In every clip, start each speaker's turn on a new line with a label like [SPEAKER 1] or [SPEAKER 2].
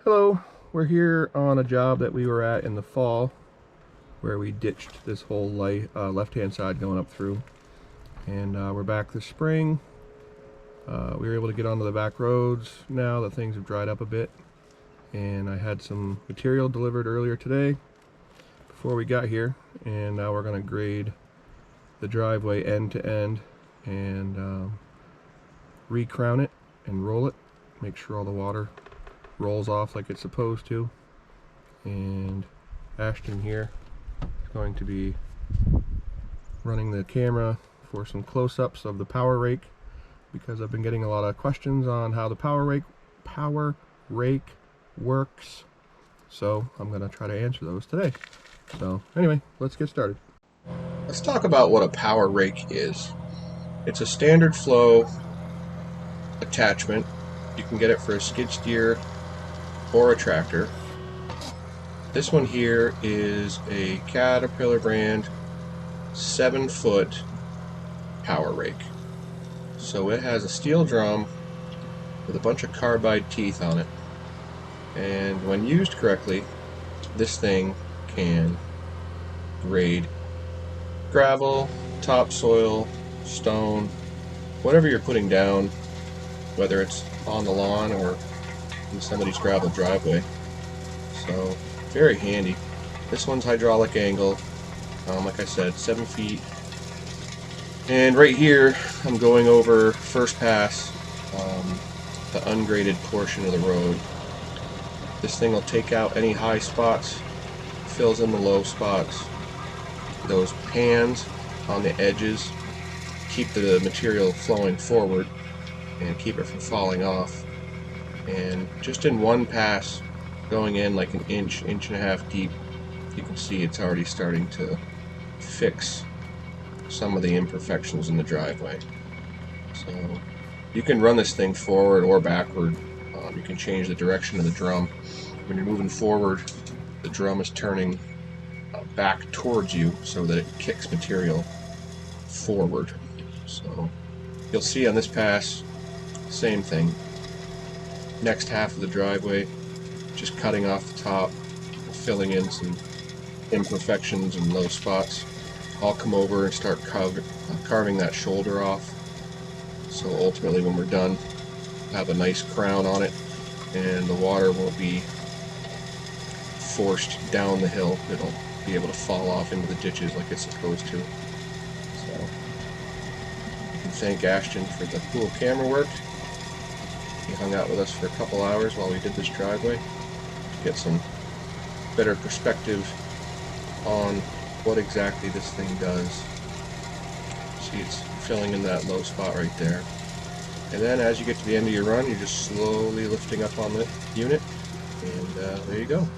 [SPEAKER 1] Hello, we're here on a job that we were at in the fall where we ditched this whole left-hand side going up through, and we're back this spring. We were able to get onto the back roads now that things have dried up a bit, and I had some material delivered earlier today before we got here, and now we're going to grade the driveway end to end and re-crown it and roll it, make sure all the water rolls off like it's supposed to. And Ashton here is going to be running the camera for some close-ups of the power rake, because I've been getting a lot of questions on how the power rake works, so I'm going to try to answer those today. So anyway, let's get started. Let's talk about what a power rake is. It's a standard flow attachment. You can get it for a skid steer or a tractor. This one here is a Caterpillar brand 7-foot power rake. So it has a steel drum with a bunch of carbide teeth on it, and when used correctly, this thing can grade gravel, topsoil, stone, whatever you're putting down, whether it's on the lawn or in somebody's gravel driveway. So very handy. This one's hydraulic angle, like I said, 7 feet. And right here I'm going over first pass the ungraded portion of the road. This thing will take out any high spots, fills in the low spots. Those pans on the edges keep the material flowing forward and keep it from falling off. And just in one pass, going in like an inch and a half deep, you can see it's already starting to fix some of the imperfections in the driveway. So you can run this thing forward or backward. You can change the direction of the drum. When you're moving forward, the drum is turning back towards you so that it kicks material forward. So you'll see on this pass, same thing. Next half of the driveway, just cutting off the top, filling in some imperfections and low spots. I'll come over and start carving that shoulder off, so ultimately when we're done, have a nice crown on it and the water won't be forced down the hill. It'll be able to fall off into the ditches like it's supposed to. So you can thank Ashton for the cool camera work. He hung out with us for a couple hours while we did this driveway to get some better perspective on what exactly this thing does. See, it's filling in that low spot right there. And then as you get to the end of your run, you're just slowly lifting up on the unit, and there you go.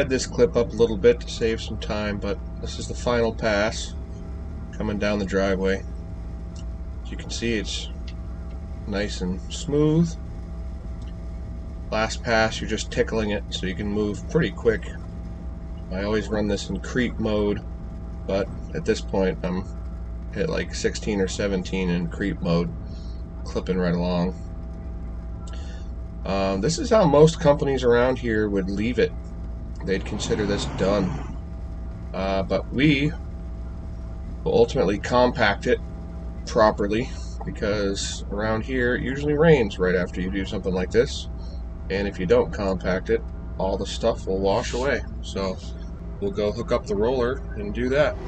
[SPEAKER 1] sped this clip up a little bit to save some time, but this is the final pass coming down the driveway. As you can see, it's nice and smooth. Last pass, you're just tickling it so you can move pretty quick. I always run this in creep mode, but at this point I'm at like 16 or 17 in creep mode, clipping right along. This is how most companies around here would leave it. They'd consider this done. But we will ultimately compact it properly, because around here it usually rains right after you do something like this. And if you don't compact it, all the stuff will wash away. So we'll go hook up the roller and do that.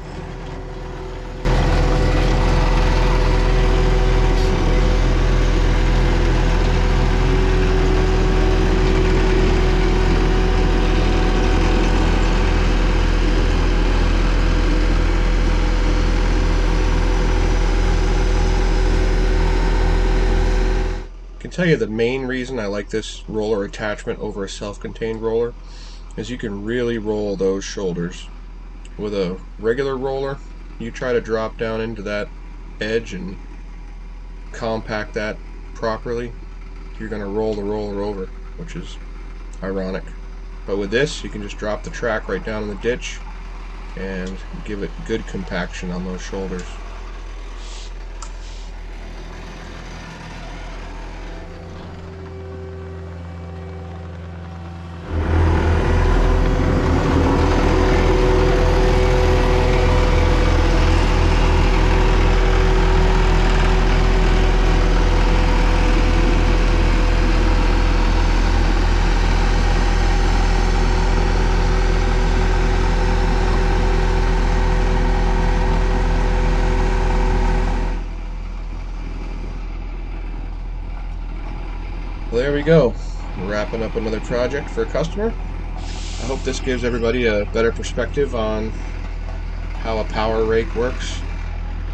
[SPEAKER 1] I can tell you the main reason I like this roller attachment over a self-contained roller is you can really roll those shoulders. With a regular roller, you try to drop down into that edge and compact that properly, you're going to roll the roller over, which is ironic. But with this, you can just drop the track right down in the ditch and give it good compaction on those shoulders. Well, there we go. We're wrapping up another project for a customer. I hope this gives everybody a better perspective on how a power rake works.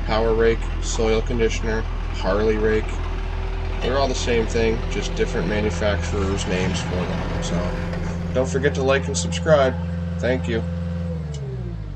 [SPEAKER 1] Power rake, soil conditioner, Harley rake. They're all the same thing, just different manufacturers' names for them. So don't forget to like and subscribe. Thank you.